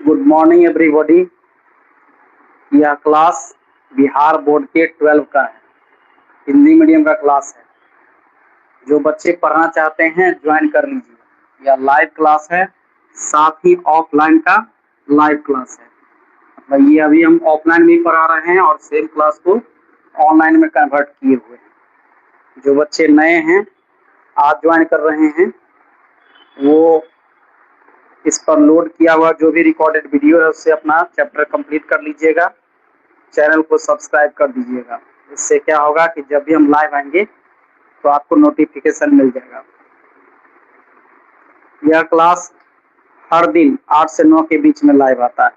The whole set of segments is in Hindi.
Good morning everybody. यह क्लास बिहार बोर्ड के 12 का है, हिंदी मीडियम का क्लास है। जो बच्चे पढ़ना चाहते हैं ज्वाइन कर लीजिए। यह लाइव क्लास है, साथ ही ऑफलाइन का लाइव क्लास है। मतलब ये अभी हम ऑफलाइन भी पढ़ा रहे हैं और सेम क्लास को ऑनलाइन में कन्वर्ट किए हुए हैं। जो बच्चे नए हैं आज ज्वाइन कर रहे हैं वो इस पर लोड किया हुआ जो भी रिकॉर्डेड वीडियो है उससे अपना चैप्टर कंप्लीट कर लीजिएगा। चैनल को सब्सक्राइब कर दीजिएगा। इससे क्या होगा कि जब भी हम लाइव आएंगे तो आपको नोटिफिकेशन मिल जाएगा। यह क्लास हर दिन 8 से 9 के बीच में लाइव आता है।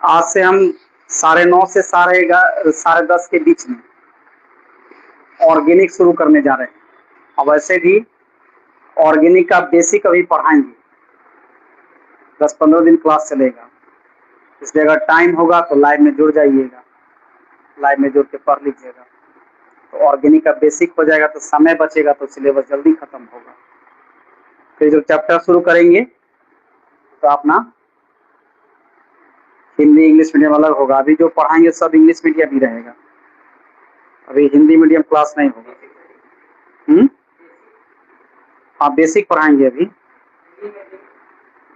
आज से हम 9:30 से 10:30 के बीच में ऑर्गेनिक शुरू करने जा रहे हैं। और वैसे भी ऑर्गेनिक का बेसिक अभी पढ़ाएंगे, 10-15 दिन क्लास चलेगा। इसलिए अगर टाइम होगा तो लाइव में जुड़ जाइएगा, लाइव में जुड़ के पढ़ लीजिएगा। तो ऑर्गेनिक का बेसिक हो जाएगा तो समय बचेगा, तो सिलेबस जल्दी खत्म होगा। फिर जो चैप्टर शुरू करेंगे तो अपना हिंदी इंग्लिश मीडियम अलग होगा। अभी जो पढ़ाएंगे सब इंग्लिश मीडियम ही रहेगा, अभी हिंदी मीडियम क्लास नहीं होगा। हाँ, बेसिक पढ़ाएंगे अभी।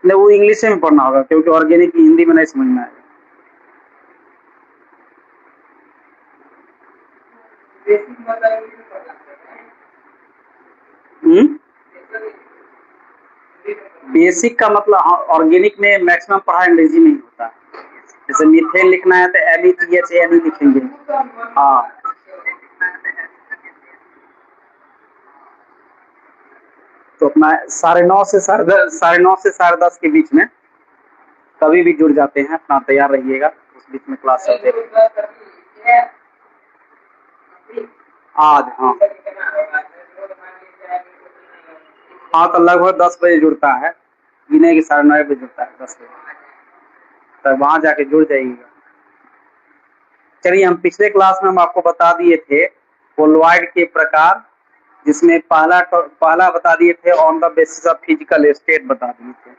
नहीं, वो इंग्लिश में पढ़ना होगा क्योंकि ऑर्गेनिक हिंदी में नहीं समझ में आएगा। बेसिक का मतलब ऑर्गेनिक में मैक्सिमम पढ़ाई अंग्रेजी में ही होता है। जैसे मीथेन लिखना है तो METHANE लिखेंगे। हाँ, तो अपना 9:30 से 10:30 के बीच में कभी भी जुड़ जाते हैं, अपना तैयार रहिएगा। उस बीच में क्लास चलते हैं आज। हाँ, तो लगभग 10 बजे जुड़ता है, गिने की 9:30 बजे जुड़ता है, 10 बजे तब वहां जाके जुड़ जाइएगा। चलिए, हम पिछले क्लास में हम आपको बता दिए थे कोलॉइड के प्रकार, जिसमें पहला बता दिए थे on the basis of physical state बता दिए थे।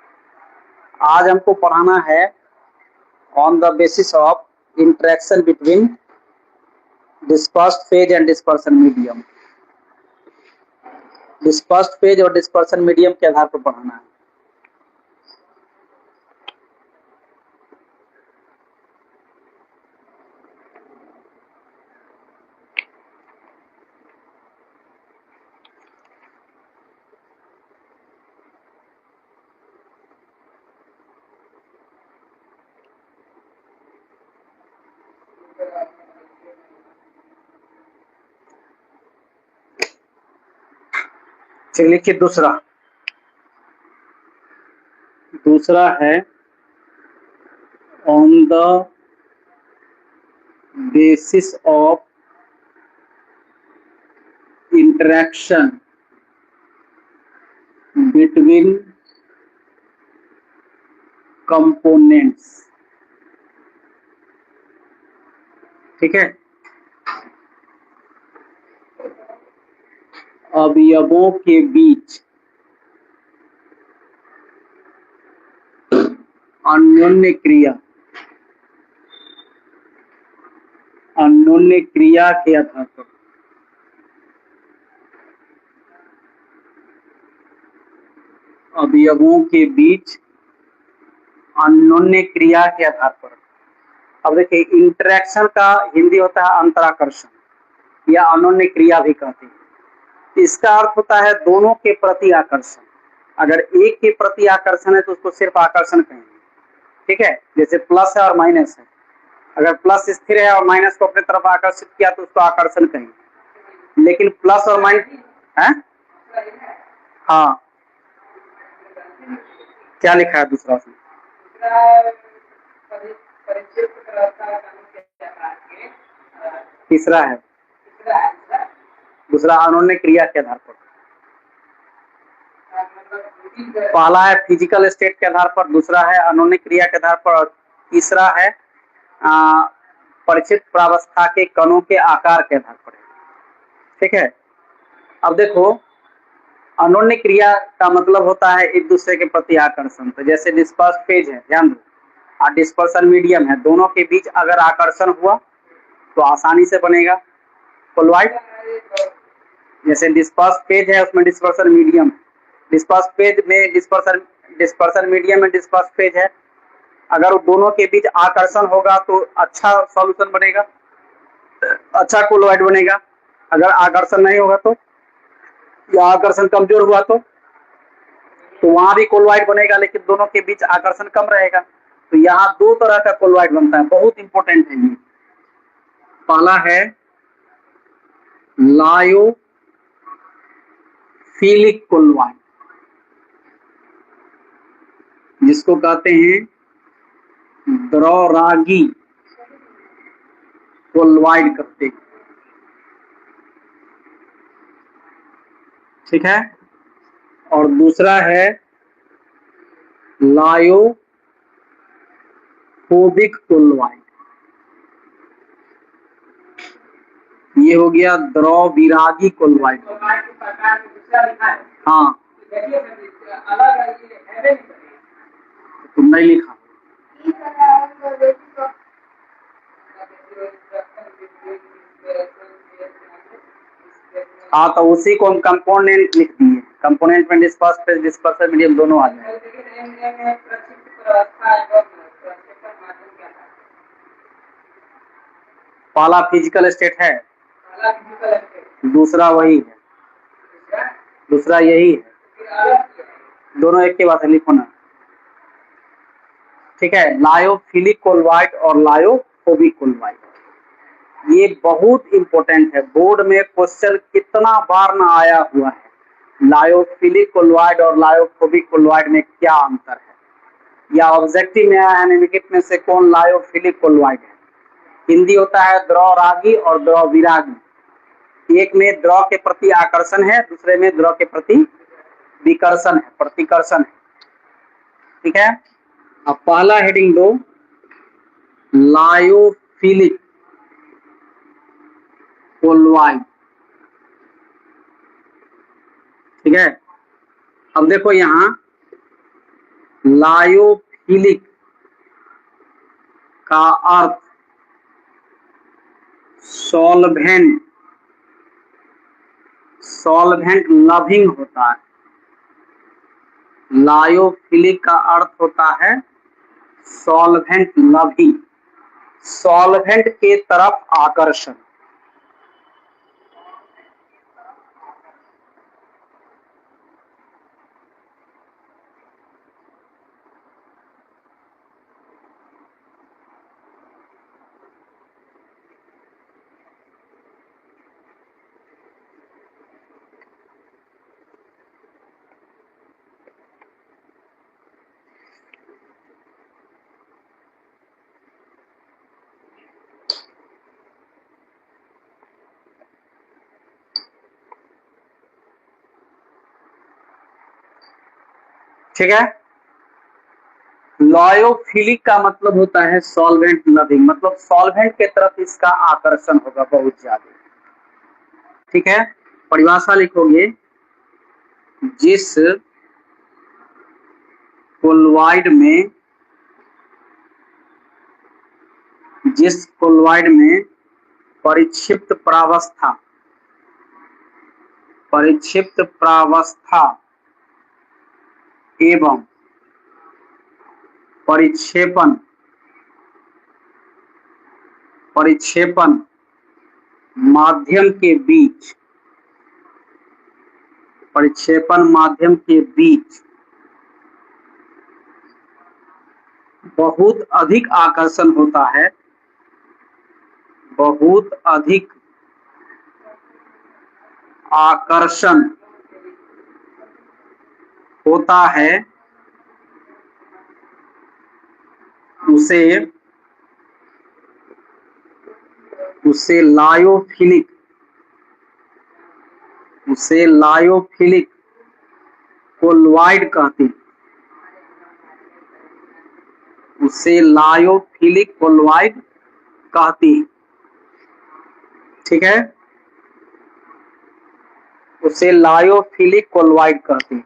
आज हमको पढ़ाना है on the basis of interaction between dispersed phase and dispersion medium. Dispersed phase और डिस्पर्सन मीडियम के आधार पर पढ़ाना है। चलिए, लिखिए दूसरा है on the basis of interaction between components. ठीक है, अवयवों के बीच अन्योन्य क्रिया के आधार पर अवयवों के बीच अन्योन्य क्रिया के आधार पर। अब देखिए, इंटरेक्शन का हिंदी होता है अंतराकर्षण या अन्योन्य क्रिया भी कहते हैं। इसका अर्थ होता है दोनों के प्रति आकर्षण। अगर एक के प्रति आकर्षण है तो उसको सिर्फ आकर्षण कहेंगे। ठीक है, जैसे प्लस है और माइनस है, अगर प्लस स्थिर है और माइनस को अपनी तरफ आकर्षित किया तो उसको आकर्षण कहेंगे। लेकिन प्लस और माइनस है। हाँ, क्या लिखा है दूसरा उसमें? तीसरा है, दूसरा अन्योन्य क्रिया के आधार पर। पहला है फिजिकल स्टेट के आधार पर, दूसरा है अनोन्य क्रिया के आधार पर, और तीसरा है परिचित प्रावस्था के कणों के आकार के आधार पर। ठीक है, अब देखो अनोन्य क्रिया का मतलब होता है एक दूसरे के प्रति आकर्षण। तो जैसे डिस्पर्स फेज है, ध्यान दो, और डिस्पर्सन मीडियम है, दोनों के बीच अगर आकर्षण हुआ तो आसानी से बनेगा कोलॉइड। जैसे डिस्पर्स फेज है उसमें डिस्पर्सन मीडियम है, डिस्पर्स फेज में डिस्पर्सन मीडियम में डिस्पर्स फेज है, अगर दोनों के बीच आकर्षण होगा तो अच्छा सॉल्यूशन बनेगा, अच्छा कोलॉइड बनेगा। अगर आकर्षण नहीं होगा तो, या आकर्षण कमजोर हुआ तो वहां भी कोलॉइड बनेगा, लेकिन दोनों के बीच आकर्षण कम रहेगा। तो यहाँ दो तरह का कोलॉइड बनता है, बहुत इंपॉर्टेंट है ये। पहला है लायोफिलिक कोलॉइड, जिसको कहते हैं द्रवरागी कोलॉइड कहते हैं। ठीक है, और दूसरा है लायोफोबिक कोलॉइड, ये हो गया द्रव विरागी कोलॉइड। हाँ, तुम नहीं लिखा। हाँ, तो उसी को हम कंपोनेंट लिख दिए, कंपोनेंट में डिस्पर्स फेज डिस्पर्सन मीडियम दोनों आ जाए। पहला फिजिकल स्टेट है, दूसरा वही है, दूसरा यही है, दोनों एक के बाद लिखो ना। ठीक है, लायोफिलिक कोलॉइड और लायोफोबिक कोलॉइड, ये बहुत इंपॉर्टेंट है। बोर्ड में क्वेश्चन कितना बार ना आया हुआ है, लायोफिलिक कोलॉइड और लायोफोबिक कोलॉइड में क्या अंतर है, या ऑब्जेक्टिव में आया है निम्नलिखित में से कौन लायोफिलिक कोलॉइड है। हिंदी होता है द्रवरागी और द्रव विरागी, एक में द्रव के प्रति आकर्षण है, दूसरे में द्रव के प्रति विकर्षण है, प्रतिकर्षण है। ठीक है, अब पहला हेडिंग दो, लायोफिलिक कोलॉइड। ठीक है, अब देखो यहां लायोफिलिक का अर्थ सॉल्वेंट लविंग होता है। लायोफिलिक का अर्थ होता है सॉल्वेंट लविंग, सॉल्वेंट के तरफ आकर्षण। ठीक है, लायोफिलिक का मतलब होता है सॉल्वेंट लविंग, मतलब सॉल्वेंट के तरफ इसका आकर्षण होगा बहुत ज्यादा। ठीक है, परिभाषा लिखोगे, जिस कोलॉइड में परिक्षिप्त प्रावस्था एवं परिक्षेपण माध्यम के बीच बहुत अधिक आकर्षण होता है, बहुत अधिक आकर्षण होता है, उसे लायोफिलिक कोलॉइड कहते हैं, उसे लायोफिलिक कोलॉइड कहते हैं। ठीक है, उसे लायोफिलिक कोलॉइड कहते हैं।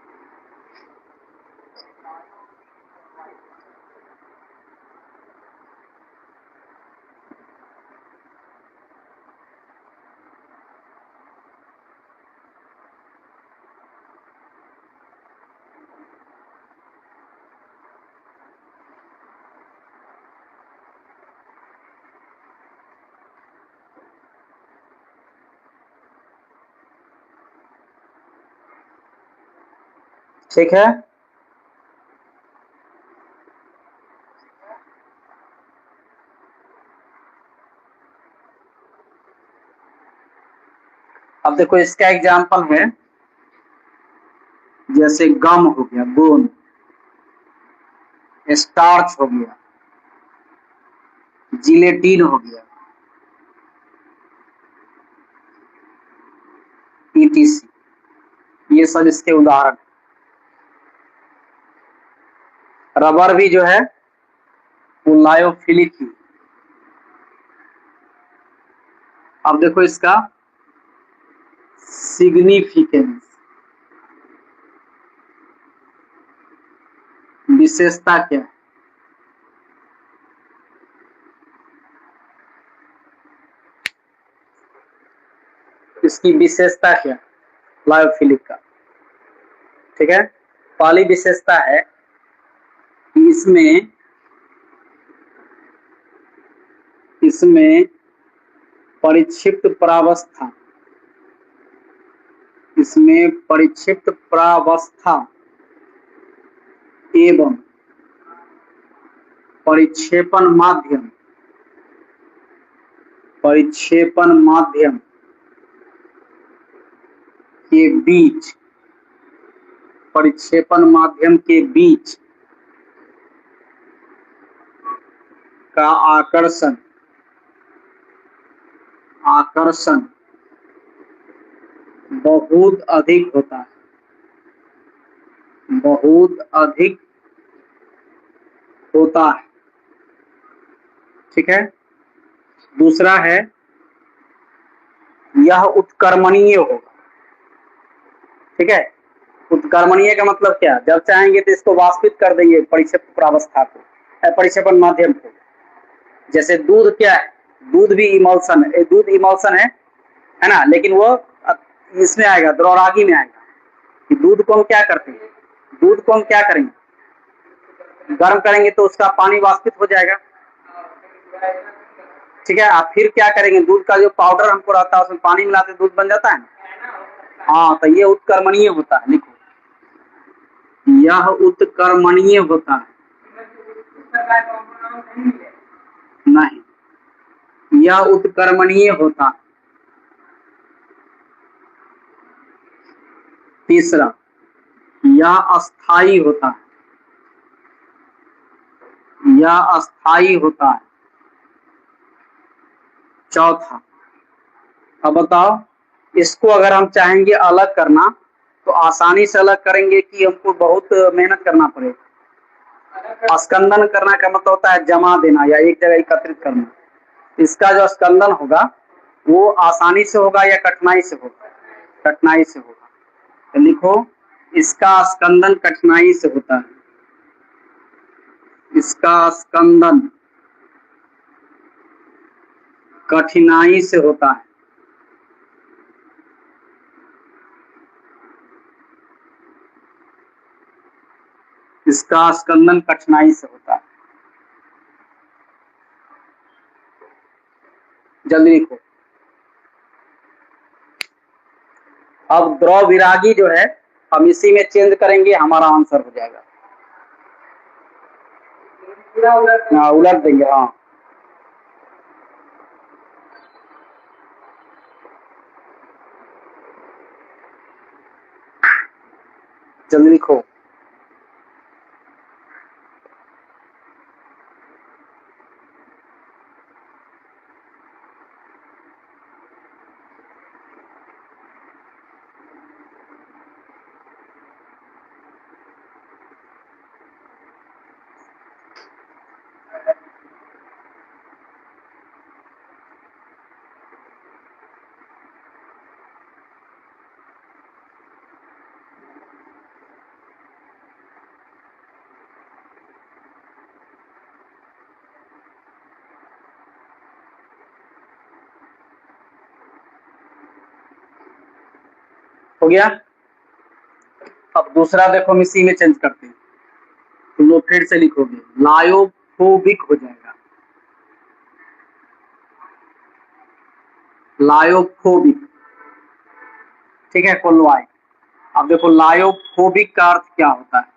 ठीक है, अब देखो इसका एग्जांपल है, जैसे गम हो गया, बोन, स्टार्च हो गया, जिलेटिन हो गया, ईटीसी, ये सब इसके उदाहरण। रबर भी जो है वो लायोफिलिक ही। अब देखो इसका सिग्निफिकेंस, विशेषता क्या है? इसकी विशेषता क्या है लायोफिलिक का? ठीक है, पहली विशेषता है कि इसमें परिक्षिप्त प्रावस्था, इसमें परिक्षिप्त प्रावस्था एवं परिक्षेपण माध्यम, परिक्षेपण माध्यम के बीच, परिक्षेपण माध्यम के बीच का आकर्षण, आकर्षण बहुत अधिक होता है, बहुत अधिक होता है। ठीक है, दूसरा है यह उत्कर्मणीय होगा। ठीक है, उत्कर्मणीय का मतलब क्या? जब चाहेंगे तो इसको वाष्पित कर देंगे परिक्षेप्त प्रावस्था को, परिक्षेपण माध्यम को। जैसे दूध क्या है, दूध भी इमल्सन है, दूध इमल्सन है ना, लेकिन वो इसमें आएगा, द्रवरागी में आएगा। कि दूध को हम क्या करते हैं, दूध को हम क्या करेंगे, गर्म करेंगे तो उसका पानी वाष्पित हो जाएगा। ठीक है, आप फिर क्या करेंगे, दूध का जो पाउडर हमको रहता है उसमें पानी मिलाते दूध बन जाता है। हाँ, तो ये उत्कर्मणीय होता है। लिखो, यह उत्कर्मणीय होता है। नहीं, यह उत्कर्मणीय होता है। तीसरा, यह अस्थाई होता है, यह अस्थाई होता है। चौथा, अब बताओ इसको अगर हम चाहेंगे अलग करना तो आसानी से अलग करेंगे कि हमको बहुत मेहनत करना पड़ेगा? स्कंदन करना का मतलब होता है जमा देना या एक जगह एकत्रित करना। इसका जो स्कंदन होगा वो आसानी से होगा या कठिनाई से होगा? कठिनाई से होगा। तो लिखो, इसका स्कंदन कठिनाई से होता है, इसका स्कंदन कठिनाई से होता है। इसका स्कंदन कठिनाई से होता है। जल्दी लिखो। अब द्रव विरागी जो है हम इसी में चेंज करेंगे, हमारा आंसर हो जाएगा। हाँ, उलट देंगे। हाँ, जल्दी लिखो। हो गया। अब दूसरा देखो, हम इसी में चेंज करते हैं। तुम लोग फिर से लिखोगे, लायोफोबिक हो जाएगा, लायोफोबिक, ठीक है, कोलोइड। अब देखो लायोफोबिक का अर्थ क्या होता है।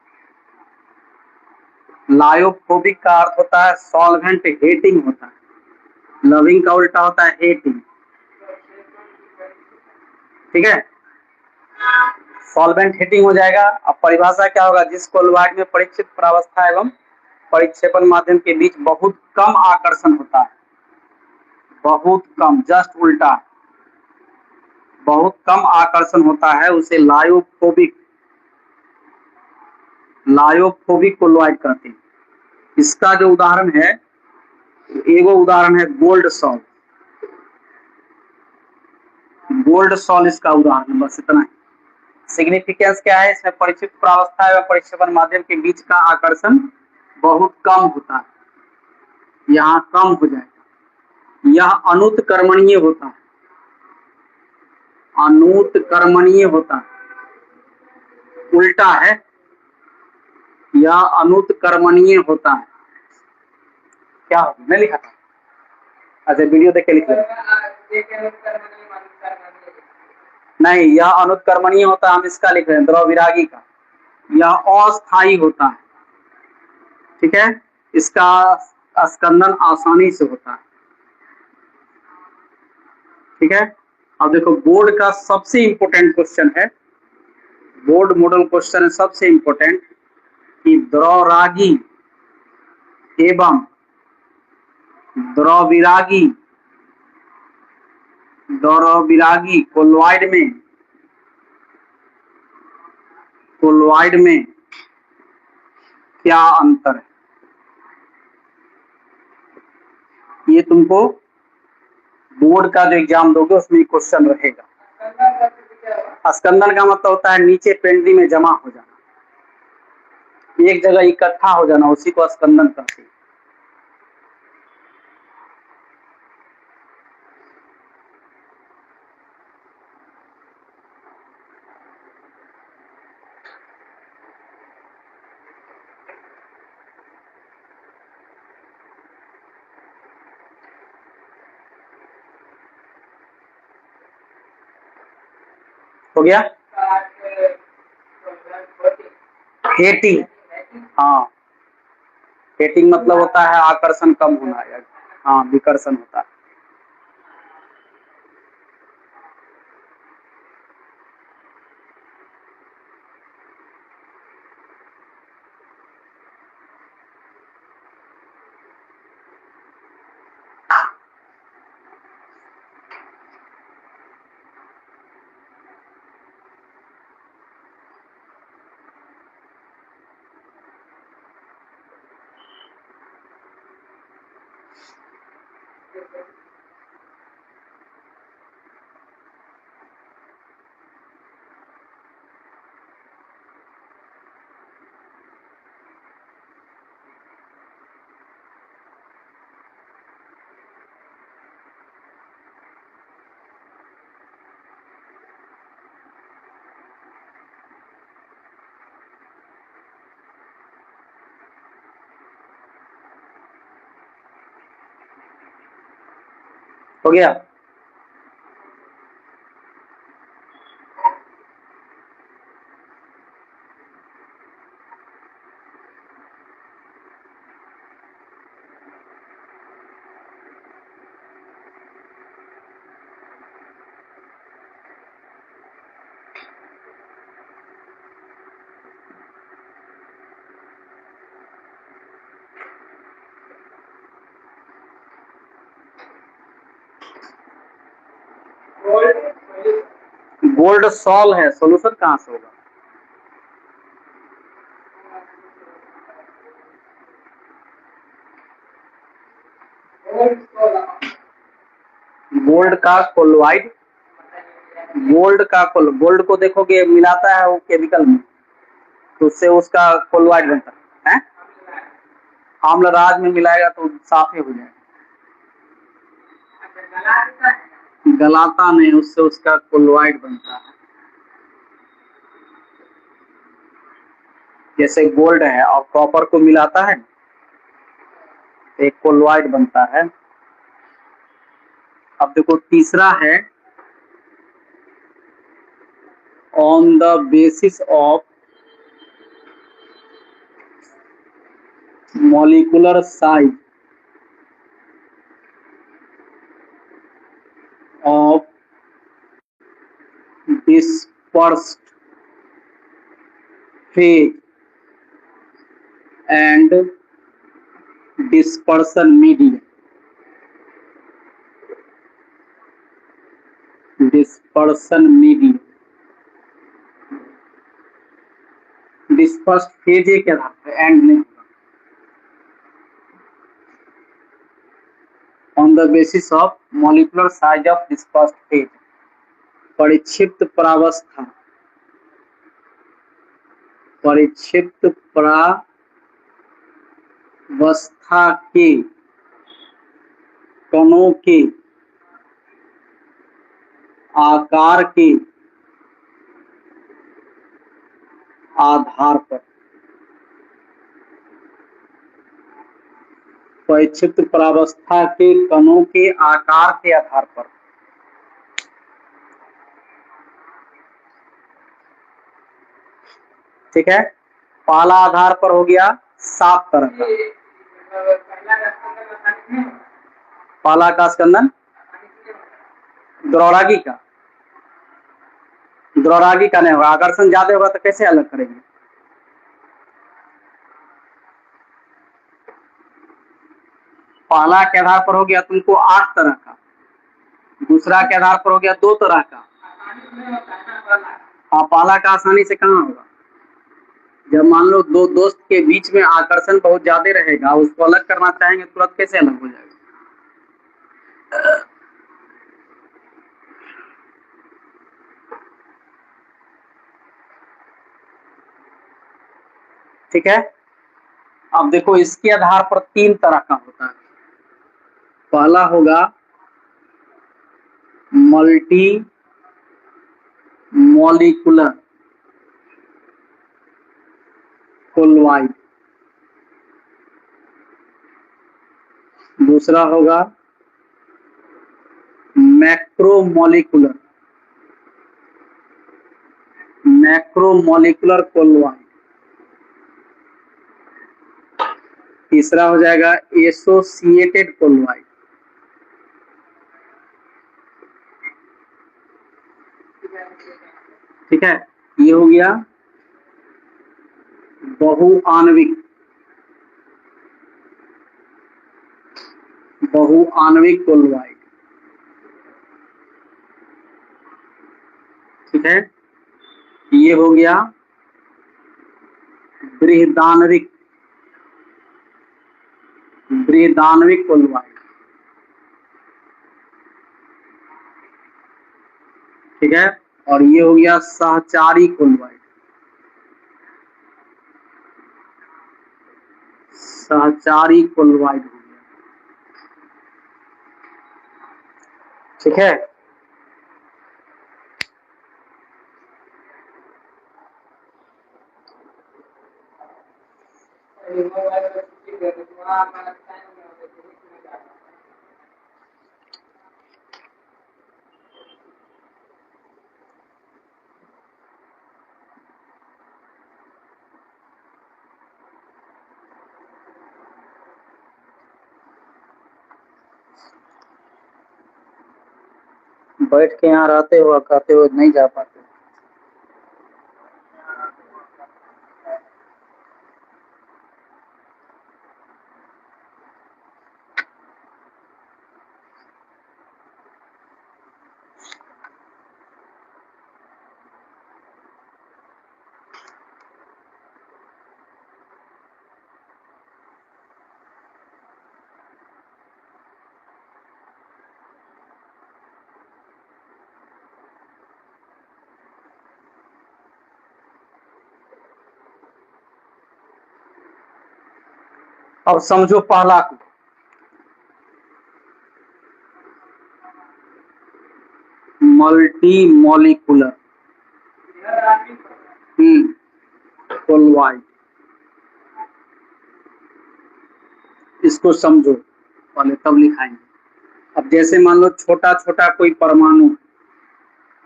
लायोफोबिक का अर्थ होता है सॉल्वेंट हेटिंग होता है। लविंग का उल्टा होता है हेटिंग, ठीक है। सॉल्वेंट हेटिंग हो जाएगा। अब परिभाषा क्या होगा, जिस कोलोइड में परीक्षित प्रावस्था एवं परिक्षेपण माध्यम के बीच बहुत कम आकर्षण होता है, बहुत कम, जस्ट उल्टा, बहुत कम आकर्षण होता है, उसे लायोफोबिक, लायोफोबिक कोलोइड कहते हैं। इसका जो उदाहरण है, एगो उदाहरण है गोल्ड सॉल्ट, गोल्ड सॉल्ट इसका उदाहरण है, बस इतना ही। सिग्निफिकेंस क्या है, इसमें परिचित प्रावस्था एवं परिक्षेपण माध्यम के बीच का आकर्षण बहुत कम होता है, यहाँ कम हो जाएगा। यह अनुत्कर्मणीय होता है, अनुत्कर्मणीय होता है, उल्टा है, यह अनुत्कर्मणीय होता है। क्या होगा, नहीं लिखा था, अच्छा वीडियो देख के लिख लो। नहीं, यह अनुत्कर्मणीय होता है, हम इसका लिख रहे हैं, द्रवविरागी का। यह अस्थायी होता है, ठीक है, इसका स्कंदन आसानी से होता है, ठीक है। अब देखो बोर्ड का सबसे इंपॉर्टेंट क्वेश्चन है, बोर्ड मॉडल क्वेश्चन है सबसे इंपॉर्टेंट, कि द्रवरागी एवं द्रवविरागी, द्रवविरागी कोलोइड में, कोलोइड में क्या अंतर है, ये तुमको बोर्ड का जो एग्जाम दोगे उसमें क्वेश्चन रहेगा। स्कंदन का मतलब होता है नीचे पेंडी में जमा हो जाना, एक जगह इकट्ठा हो जाना, उसी को स्कंदन कहते हैं। हो गया। हेटिंग, हाँ, हेटिंग मतलब होता है आकर्षण कम होना, हाँ विकर्षण होता है। हो गया। गोल्ड सॉल है, सोल्यूशन कहाँ से होगा। गोल्ड का कोलोइड, गोल्ड का गोल्ड को देखोगे मिलाता है वो केमिकल में, तो उससे उसका कोलोइड बनता है। आम्ल राज में मिलाएगा तो साफ ही हो जाएगा, गलाता नहीं, उससे उसका कोलोइड बनता है। जैसे गोल्ड है और कॉपर को मिलाता है, एक कोलोइड बनता है। अब देखो तीसरा है, on the basis of molecular size of dispersed phase and dispersion medium. dispersion medium dispersed phase एक आधार पर एंड नहीं होगा। On the basis of molecular size of dispersed phase, परिक्षिप्त प्रावस्था, परिक्षिप्त प्रावस्था के कणों के आकार के आधार पर, परिक्षिप्त प्रावस्था के कणों के आकार के आधार पर। ठीक है, पहला आधार पर हो गया 7 तरह का। पहला का स्कंदन द्रौरागी का, द्रौरागी का नहीं होगा, आकर्षण ज्यादा होगा तो कैसे अलग करेंगे। पहला के आधार पर हो गया तुमको 8 तरह का, दूसरा के आधार पर हो गया 2 तरह का। हाँ, पहला का आसानी से कहाँ होगा, जब मान लो दो दोस्त के बीच में आकर्षण बहुत ज्यादा रहेगा, उसको अलग करना चाहेंगे तुरंत कैसे अलग हो जाएगा। ठीक है, अब देखो इसके आधार पर 3 तरह का होता है। पहला होगा मल्टी मॉलिक्यूलर कोलोइड, दूसरा होगा मैक्रोमोलिकुलर कोलोइड, तीसरा हो जाएगा एसोसिएटेड कोलोइड। ठीक है, ये हो गया बहुआण्विक कोलोइड। ठीक है, ये हो गया बृहदान्विक कोलोइड। ठीक है, और ये हो गया सहचारी कोलोइड, सहचारी कोलोइड हो गया। ठीक है, बैठ के यहाँ रहते हुए कहते हुए नहीं जा पाते। अब समझो पहला को, मल्टी मॉलिक्यूलर कोलोइड। इसको समझो पहले, तब लिखाएंगे। अब जैसे मान लो छोटा छोटा कोई परमाणु,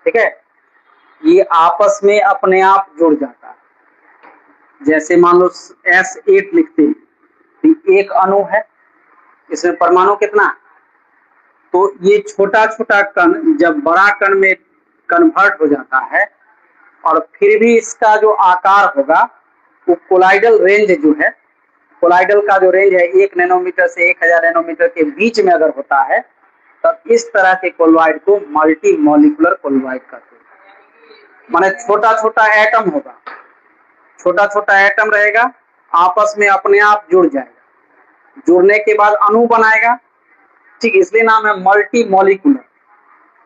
ठीक है, ये आपस में अपने आप जुड़ जाता है। जैसे मान लो S8 लिखते हैं, तो एक अणु है, इसमें परमाणु कितना, तो ये छोटा छोटा कण जब बड़ा कण में कन्वर्ट हो जाता है और फिर भी इसका जो आकार होगा वो कोलाइडल रेंज जो है, कोलाइडल का जो रेंज है 1 नैनोमीटर से 1000 नैनोमीटर के बीच में अगर होता है, तब इस तरह के कोलॉइड को मल्टी मॉलिक्यूलर कोलॉइड कहते हैं। माने छोटा छोटा एटम होगा, छोटा छोटा एटम रहेगा, आपस में अपने आप जुड़ जाएगा, जुड़ने के बाद अणु बनाएगा, ठीक, इसलिए नाम है मल्टी मॉलिक्यूलर।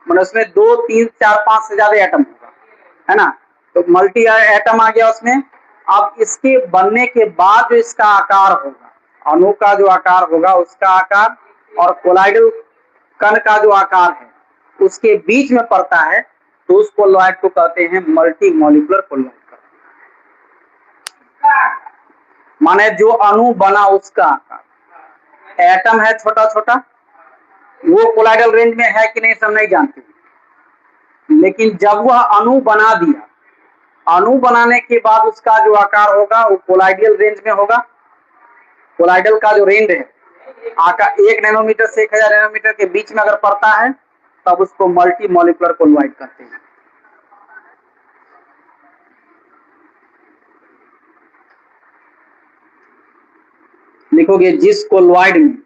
मतलब उसमें 2, 3, 4, 5 से ज्यादा एटम होगा, है ना, तो मल्टी एटम आ गया उसमें। अब इसके बनने के बाद जो इसका आकार होगा, अणु का जो आकार होगा उसका आकार और कोलाइडल कण का जो आकार है उसके बीच में पड़ता है, तो उस कोलॉइड को कहते हैं मल्टी मॉलिक्यूलर कोलॉइड। माने जो अणु बना उसका आकार, एटम है छोटा छोटा, वो कोलाइडल रेंज में है कि नहीं सब नहीं जानते, लेकिन जब वह अणु बना दिया, अणु बनाने के बाद उसका जो आकार होगा वो कोलाइडल रेंज में होगा। कोलाइडल का जो रेंज है आकार 1 नैनोमीटर से 1000 नैनोमीटर के बीच में अगर पड़ता है, तब उसको मल्टी मॉलिक्यूलर कोलॉइड कहते हैं। लिखोगे जिस कोलॉइड में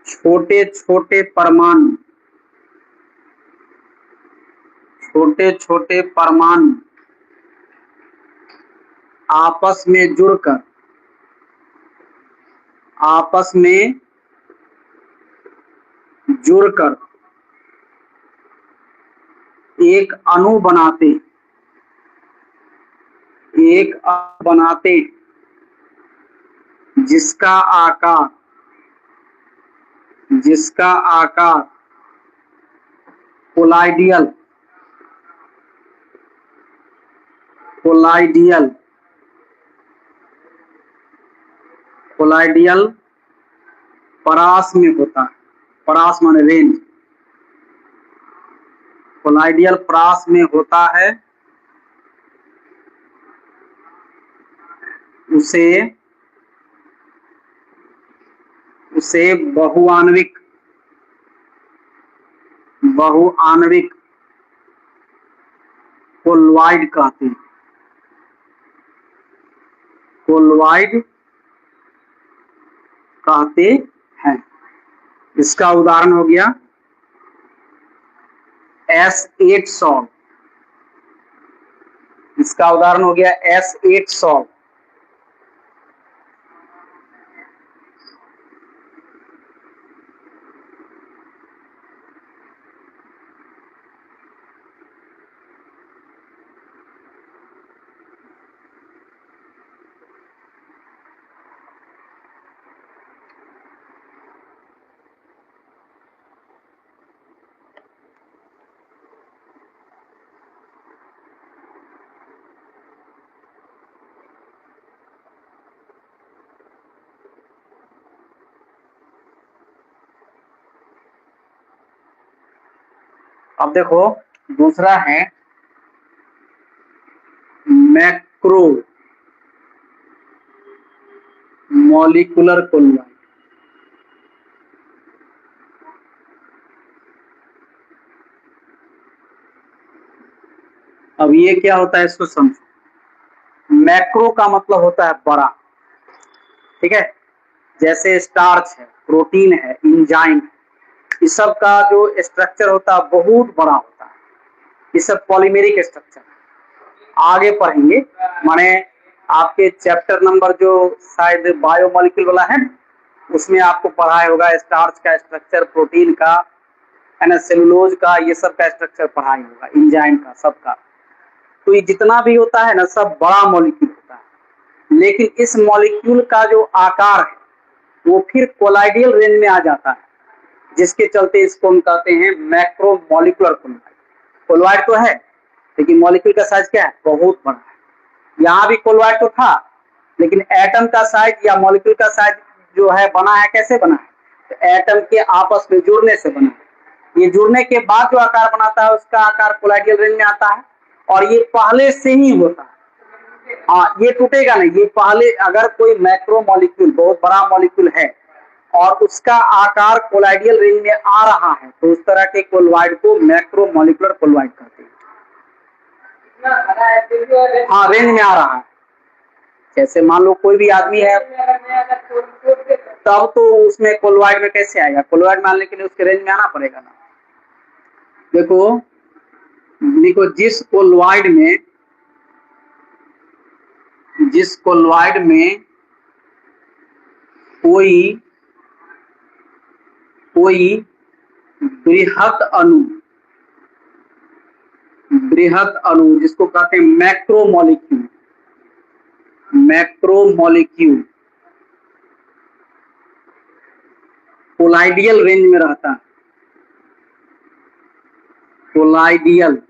छोटे छोटे परमाणु आपस में जुड़कर एक अणु बनाते जिसका आकार कोलाइडियल परास में होता है। परास माने रेंज, कोलाइडियल परास में होता है, उसे बहुआण्विक कोलॉइड कहते हैं। कोलॉइड कहते हैं। इसका उदाहरण हो गया S8 सॉल्ट, इसका उदाहरण हो गया S8 सॉल्ट। अब देखो दूसरा है मैक्रो मॉलिक्यूलर कोलॉइड। अब ये क्या होता है इसको समझो। मैक्रो का मतलब होता है बड़ा, ठीक है, जैसे स्टार्च है, प्रोटीन है, एंजाइम है, इस सब का जो स्ट्रक्चर होता है बहुत बड़ा होता है, ये सब पॉलीमेरिक स्ट्रक्चर आगे पढ़ेंगे। माने आपके चैप्टर नंबर जो शायद बायोमोलिक्यूल वाला है उसमें आपको पढ़ाया होगा स्टार्च का स्ट्रक्चर, प्रोटीन का, है ना, सेलुलोज का, ये सब का स्ट्रक्चर पढ़ाया होगा, एंजाइम का, सबका। तो ये जितना भी होता है ना सब बड़ा मॉलिक्यूल होता है, लेकिन इस मॉलिक्यूल का जो आकार है वो फिर कोलाइडियल रेंज में आ जाता है, जिसके चलते इसको हम कहते हैं मैक्रो मॉलिक्यूलर कोलॉइड। कोलॉइड तो है लेकिन मॉलिक्यूल का साइज क्या है, बहुत बड़ा है। यहाँ भी कोलोइड तो था, लेकिन एटम का साइज या मॉलिक्यूल का साइज जो है बना है, कैसे बना है, तो एटम के आपस में जुड़ने से बना है। ये जुड़ने के बाद जो आकार बनाता है उसका आकार कोलाइडियल रेंज में आता है, और ये पहले से ही होता है। हाँ, ये टूटेगा नहीं। ये पहले, अगर कोई मैक्रो मॉलिक्यूल बहुत बड़ा मॉलिक्यूल है और उसका आकार कोलाइडियल रेंज में आ रहा है, तो उस तरह के कोलॉइड को मैक्रो मॉलिक्यूलर कोलॉइड कहते हैं। हाँ, रेंज में आ रहा है। जैसे मान लो कोई भी आदमी है, तब तो उसमें कोलॉइड में कैसे आएगा, कोलॉइड में आने के लिए उसके रेंज में आना पड़ेगा ना। देखो लिखो, जिस कोलॉइड में कोई बृहद अणु जिसको कहते हैं मैक्रो मॉलिक्यूल कोलाइडियल रेंज में रहता है। कोलाइडियल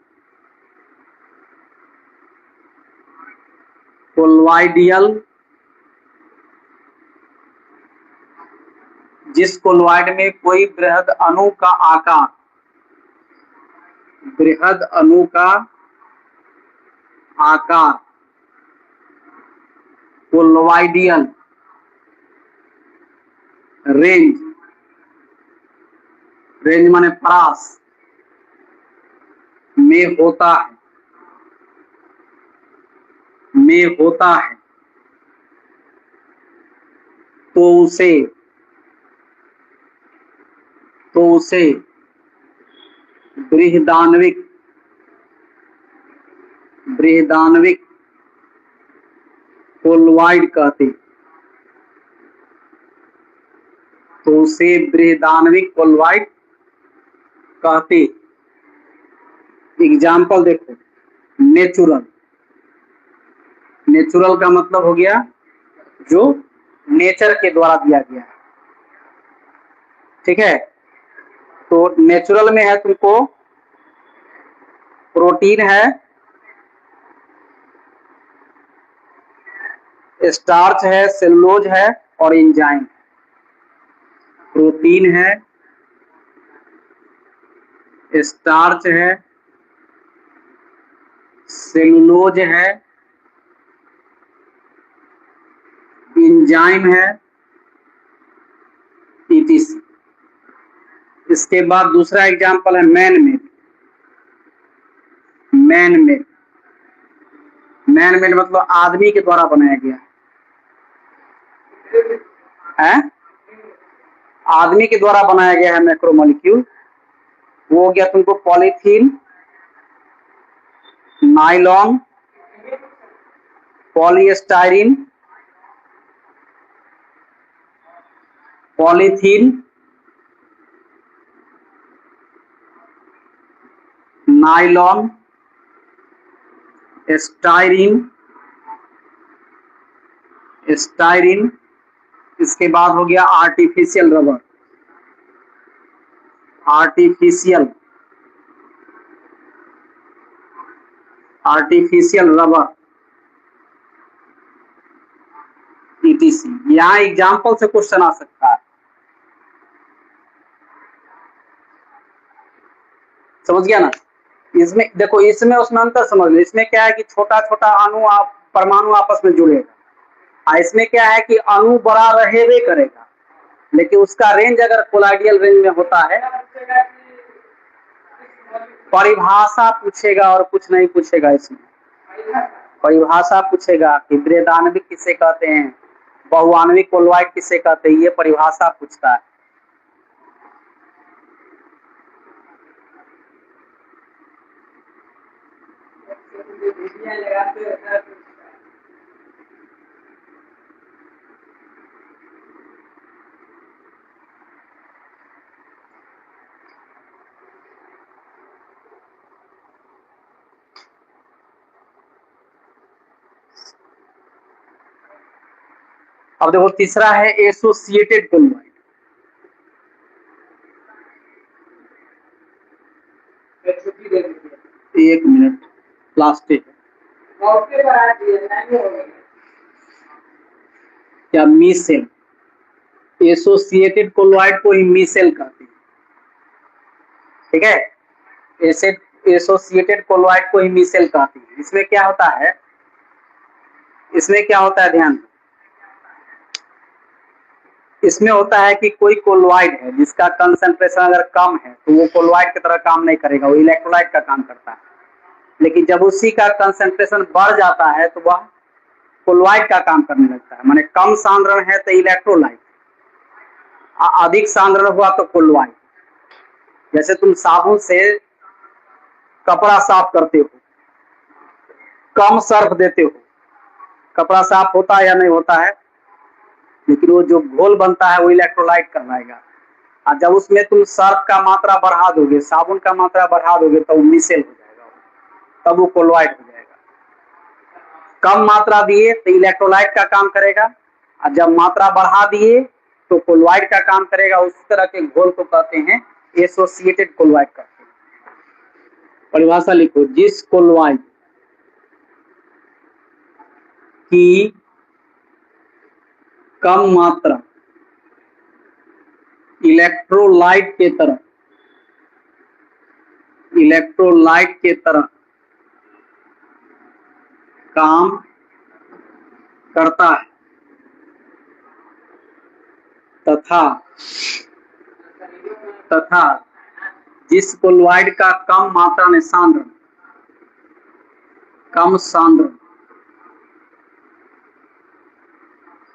जिस कोलॉइड में कोई बृहद अणु का आकार कोलॉइडियल रेंज माने परास में होता है, तो उसे बृहदान्विक कोलॉइड कहते हैं। तो उसे बृहदान्विक कोलॉइड कहते। एग्जाम्पल देखो, नेचुरल का मतलब हो गया जो नेचर के द्वारा दिया गया है, ठीक है। तो नेचुरल में है तुमको प्रोटीन है, स्टार्च है, सेलुलोज है और एंजाइम। प्रोटीन है, स्टार्च है, सेलुलोज है, एंजाइम है, etc। इसके बाद दूसरा एग्जांपल है मैन मेड मतलब आदमी के द्वारा बनाया गया है, आदमी के द्वारा बनाया गया है मैक्रोमोलिक्यूल। वो हो गया तुमको polythene, nylon, polystyrene, polythene, nylon, styrene. इसके बाद हो गया आर्टिफिशियल रबर, etc। यहाँ एग्जाम्पल से क्वेश्चन आ सकता है, समझ गया ना। इसमें देखो, इसमें उसमें अंतर समझ लो। इसमें क्या है कि छोटा छोटा अणु परमाणु आपस में जुड़ेगा, इसमें क्या है कि अणु बड़ा रहेगा करेगा, लेकिन उसका रेंज अगर कोलाइडियल रेंज में होता है, परिभाषा पूछेगा और कुछ नहीं पूछेगा। इसमें परिभाषा पूछेगा कि बृहदान्विक किसे कहते हैं, बहुआण्विक कोलॉइड किसे कहते हैं, ये परिभाषा पूछता है। अब देखो तीसरा है एसोसिएटेड कोलॉइड। एक मिनट, प्लास्टिक क्या मीसेल, एसोसिएटेड कोलोइड को ही मीसेल कहते हैं, ठीक है। एसोसिएटेड कोलोइड को ही मीसेल कहते हैं। इसमें क्या होता है, इसमें क्या होता है ध्यान, इसमें होता है कि कोई कोलोइड है जिसका कंसंट्रेशन अगर कम है तो वो कोलोइड की तरह काम नहीं करेगा, वो इलेक्ट्रोलाइट का काम करता है। लेकिन जब उसी का कंसंट्रेशन बढ़ जाता है तो वह कोलोइड का काम करने लगता है। माने कम सांद्रण है तो इलेक्ट्रोलाइट, अधिक सांद्रण हुआ तो कोलोइड। जैसे तुम साबुन से कपड़ा साफ करते हो, कम सर्फ देते हो, कपड़ा साफ होता है या नहीं होता है, लेकिन वो जो घोल बनता है वो इलेक्ट्रोलाइट करवाएगा। और जब उसमें तुम सर्फ का मात्रा बढ़ा दोगे, साबुन का मात्रा बढ़ा दोगे तो वो मिसेल हो जाएगा, तब वो कोलोइड हो जाएगा। कम मात्रा दिए तो इलेक्ट्रोलाइट का काम करेगा, और जब मात्रा बढ़ा दिए तो कोलोइड का काम करेगा। उस तरह के घोल को कहते हैं एसोसिएटेड कोलोइड कहते हैं। परिभाषा लिखो, जिस कोलोइड की कम मात्रा इलेक्ट्रोलाइट के तरह काम करता है तथा जिस कोलोइड का कम मात्रा में सांद्रण, कम सांद्रण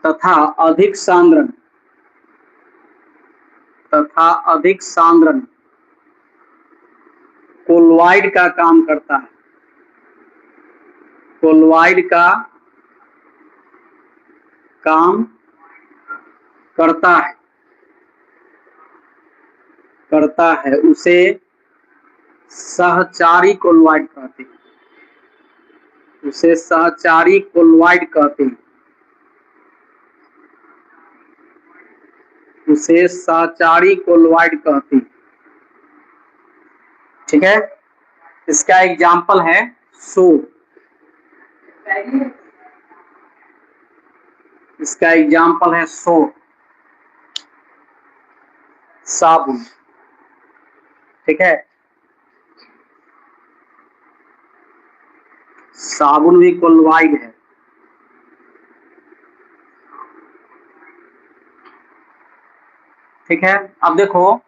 तथा अधिक सांद्रण कोलोइड का काम करता है, कोलोइड का काम करता है, उसे सहचारी कोलोइड कहते हैं, उसे सहचारी कोलोइड कहते हैं, उसे सहचारी कोलोइड कहते हैं, ठीक है। इसका एग्जाम्पल है सोप, इसका एग्जाम्पल है सोप, साबुन, ठीक है। साबुन भी कोलोइड है, ठीक है। अब देखो,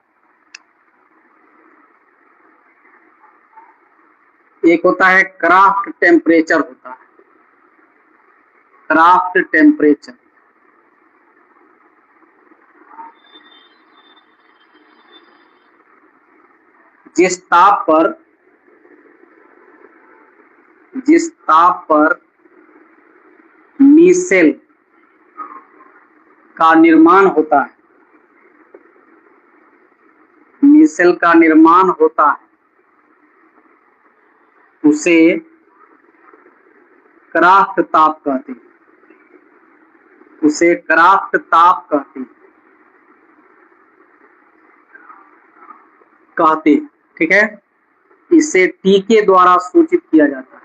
एक होता है क्राफ्ट टेम्परेचर, होता है क्राफ्ट टेम्परेचर। जिस ताप पर मीसेल का निर्माण होता है, मीसेल का निर्माण होता है, उसे क्राफ्ट ताप कहते हैं, उसे क्राफ्ट ताप कहते, ठीक है। इसे टी के द्वारा सूचित किया जाता है,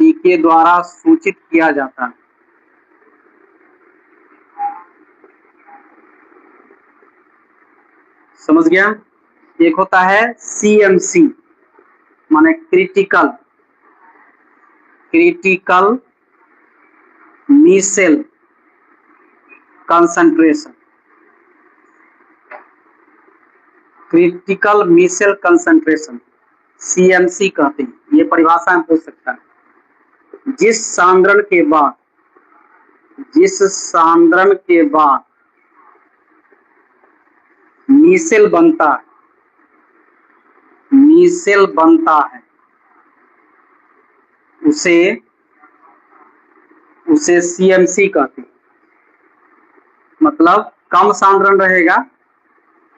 टी के द्वारा सूचित किया जाता है। समझ गया। एक होता है CMC, माने critical micelle concentration, critical micelle concentration CMC कहते हैं। ये परिभाषा में पूछ सकता है। जिस सांद्रण के बाद मीसेल बनता है, उसे CMC कहते हैं। मतलब कम सांद्रण रहेगा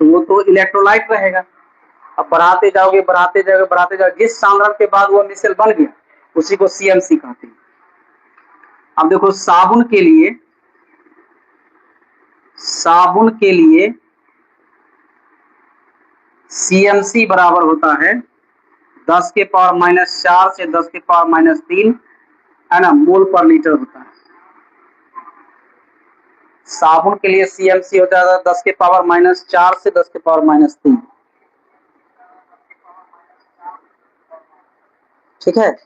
तो वो तो इलेक्ट्रोलाइट रहेगा। अब बढ़ाते जाओगे, जिस सांद्रण के बाद वो मिसेल बन गया उसी को CMC कहते हैं। अब देखो, साबुन के लिए CMC बराबर होता है 10 के पावर -4 से 10 के पावर -3 है ना मोल पर लीटर होता है। साबुन के लिए CMC होता है 10 के पावर -4 से 10 के पावर -3। ठीक है,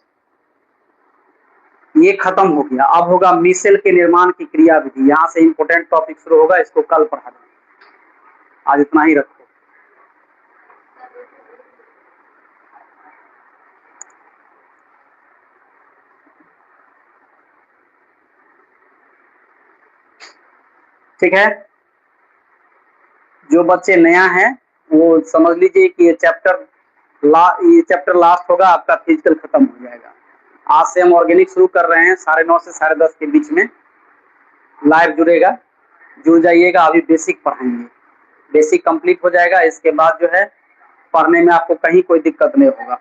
ये खत्म हो गया। अब होगा मिसेल के निर्माण की क्रिया विधि। यहाँ से इंपोर्टेंट टॉपिक शुरू होगा, इसको कल पढ़ा देंगे, आज इतना ही रखो। ठीक है, जो बच्चे नया है वो समझ लीजिए कि ये चैप्टर लास्ट होगा, आपका फिजिकल खत्म हो जाएगा। आज से हम ऑर्गेनिक शुरू कर रहे हैं, 9:30 से 10:30 के बीच में लाइव जुड़ेगा, जुड़ जाइएगा। अभी बेसिक पढ़ाएंगे, बेसिक कंप्लीट हो जाएगा, इसके बाद जो है पढ़ने में आपको कहीं कोई दिक्कत नहीं होगा।